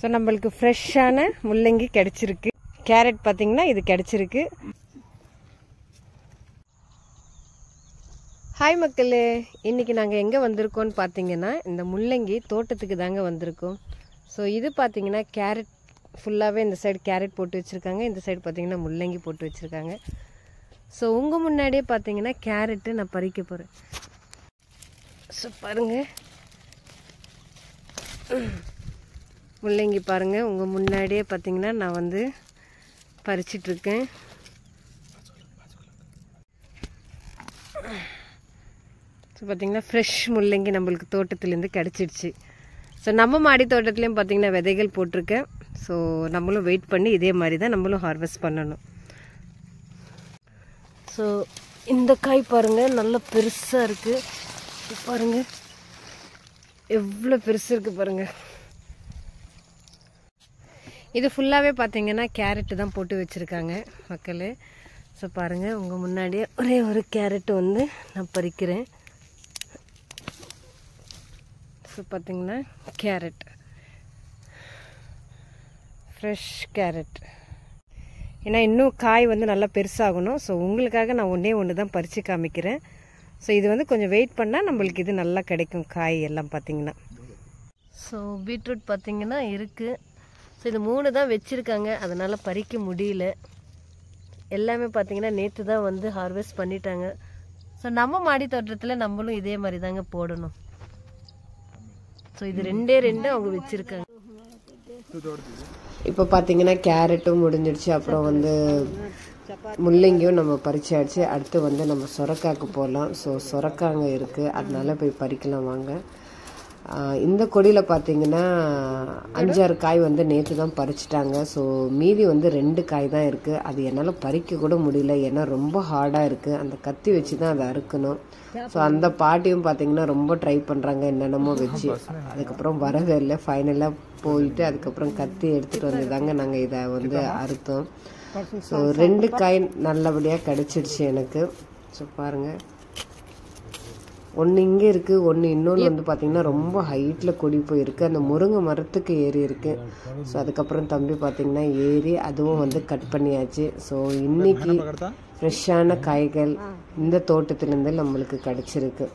So நம்மளுக்கு ஃப்ரெஷ்ஷான முள்ளங்கி கிடைச்சிருக்கு. கேரட் பார்த்தீங்கன்னா இது கிடைச்சிருக்கு. ஹாய் மக்களே, இன்றைக்கி நாங்கள் எங்கே வந்திருக்கோன்னு பார்த்தீங்கன்னா இந்த முள்ளங்கி தோட்டத்துக்கு தாங்க வந்திருக்கோம். ஸோ இது பார்த்தீங்கன்னா கேரட் ஃபுல்லாகவே இந்த சைடு கேரட் போட்டு வச்சுருக்காங்க, இந்த சைடு பார்த்தீங்கன்னா முள்ளங்கி போட்டு வச்சுருக்காங்க. ஸோ உங்கள் முன்னாடியே பார்த்தீங்கன்னா கேரட்டு நான் பறிக்க போகிறேன். ஸோ பாருங்கள், முள்ளங்கி பாருங்கள், உங்கள் முன்னாடியே பார்த்தீங்கன்னா நான் வந்து பறிச்சிட்ருக்கேன். ஸோ பார்த்திங்கன்னா ஃப்ரெஷ் முள்ளங்கி நம்மளுக்கு தோட்டத்துலேருந்து கிடச்சிடுச்சு. ஸோ நம்ம மாடி தோட்டத்துலேயும் பார்த்திங்கன்னா விதைகள் போட்டிருக்கேன். ஸோ நம்மளும் வெயிட் பண்ணி இதே மாதிரி தான் நம்மளும் ஹார்வெஸ்ட் பண்ணணும். ஸோ இந்த காய் பாருங்கள், நல்லா பெருசாக இருக்குது. பாருங்கள் எவ்வளோ பெருசு இருக்குது பாருங்கள். இது ஃபுல்லாகவே பார்த்திங்கன்னா கேரட்டு தான் போட்டு வச்சுருக்காங்க மக்களே. ஸோ பாருங்கள், உங்கள் முன்னாடியே ஒரே ஒரு கேரட் வந்து நான் பறிக்கிறேன். ஸோ பார்த்திங்கன்னா கேரட், ஃப்ரெஷ் கேரட். ஏன்னா இன்னும் காய் வந்து நல்லா பெருசாகணும். ஸோ உங்களுக்காக நான் ஒன்று தான் பறித்து காமிக்கிறேன். ஸோ இது வந்து கொஞ்சம் வெயிட் பண்ணால் நம்மளுக்கு இது நல்லா கிடைக்கும் காய் எல்லாம் பார்த்திங்கன்னா. ஸோ பீட்ரூட் பார்த்திங்கன்னா இருக்குது. ஸோ இது 3 தான் வச்சுருக்காங்க, அதனால் பறிக்க முடியல. எல்லாமே பார்த்திங்கன்னா நேற்று தான் வந்து ஹார்வெஸ்ட் பண்ணிட்டாங்க. ஸோ நம்ம மாடி தோட்டத்தில் நம்மளும் இதே மாதிரி தாங்க போடணும். ஸோ இது 2 அவங்க வச்சுருக்காங்க. இப்போ பார்த்தீங்கன்னா கேரட்டும் முடிஞ்சிடுச்சு, அப்புறம் வந்து முள்ளங்கியும் நம்ம பறிச்சாச்சு. அடுத்து வந்து நம்ம சொரக்காய்க்கு போகலாம். ஸோ சொரக்காங்க இருக்குது, அதனால போய் பறிக்கலாம் வாங்க. இந்த கொடியில் பார்த்தீங்கன்னா 5-6 காய் வந்து நேற்று தான் பறிச்சிட்டாங்க. ஸோ மீதி வந்து 2 காய் தான் இருக்குது. அது என்னால் பறிக்க கூட முடியல, ஏன்னா ரொம்ப ஹார்டாக இருக்குது. அந்த கத்தி வச்சு தான் அதை அறுக்கணும். ஸோ அந்த பாட்டியும் பார்த்தீங்கன்னா ரொம்ப ட்ரை பண்ணுறாங்க என்னென்னமோ வச்சு, அதுக்கப்புறம் வரவே இல்லை. ஃபைனலாக போயிட்டு அதுக்கப்புறம் கத்தி எடுத்துகிட்டு வந்து தாங்க நாங்கள் இதை வந்து அறுத்தோம். ஸோ 2 காய் நல்லபடியாக கிடச்சிடுச்சு எனக்கு. ஸோ பாருங்கள், ஒன்று இங்கே இருக்குது, ஒன்று இன்னொன்று வந்து பார்த்திங்கன்னா ரொம்ப ஹைட்டில் கொடி போயிருக்கு, அந்த முருங்கை மரத்துக்கு ஏறி இருக்குது. ஸோ அதுக்கப்புறம் தம்பி பார்த்திங்கன்னா ஏறி அதுவும் வந்து கட் பண்ணியாச்சு. ஸோ இன்றைக்கி ஃப்ரெஷ்ஷான காய்கள் இந்த தோட்டத்துலேருந்து நம்மளுக்கு கிடச்சிருக்கு.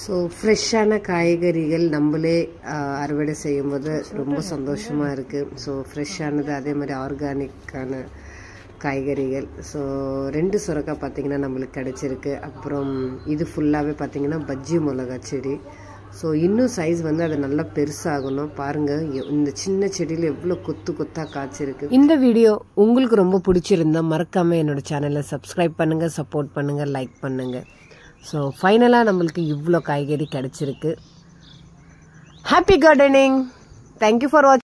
ஸோ ஃப்ரெஷ்ஷான காய்கறிகள் நம்மளே அறுவடை செய்யும்போது ரொம்ப சந்தோஷமாக இருக்குது. ஸோ ஃப்ரெஷ்ஷானது, அதே மாதிரி ஆர்கானிக்கான காய்கறிகள். ஸோ 2 சுரக்காய் பார்த்திங்கன்னா நம்மளுக்கு கிடச்சிருக்கு. அப்புறம் இது ஃபுல்லாகவே பார்த்திங்கன்னா பஜ்ஜி மிளகா செடி. ஸோ இன்னும் சைஸ் வந்து அது நல்லா பெருசாகணும். பாருங்கள், இந்த சின்ன செடியில் எவ்வளோ கொத்தாக காய்ச்சிருக்கு. இந்த வீடியோ உங்களுக்கு ரொம்ப பிடிச்சிருந்தா மறக்காமல் என்னோடய சேனலை சப்ஸ்கிரைப் பண்ணுங்கள், சப்போர்ட் பண்ணுங்கள், லைக் பண்ணுங்கள். ஸோ ஃபைனலாக நம்மளுக்கு இவ்வளோ காய்கறி கிடச்சிருக்கு. Happy gardening. தேங்க்யூ ஃபார் வாட்சிங்.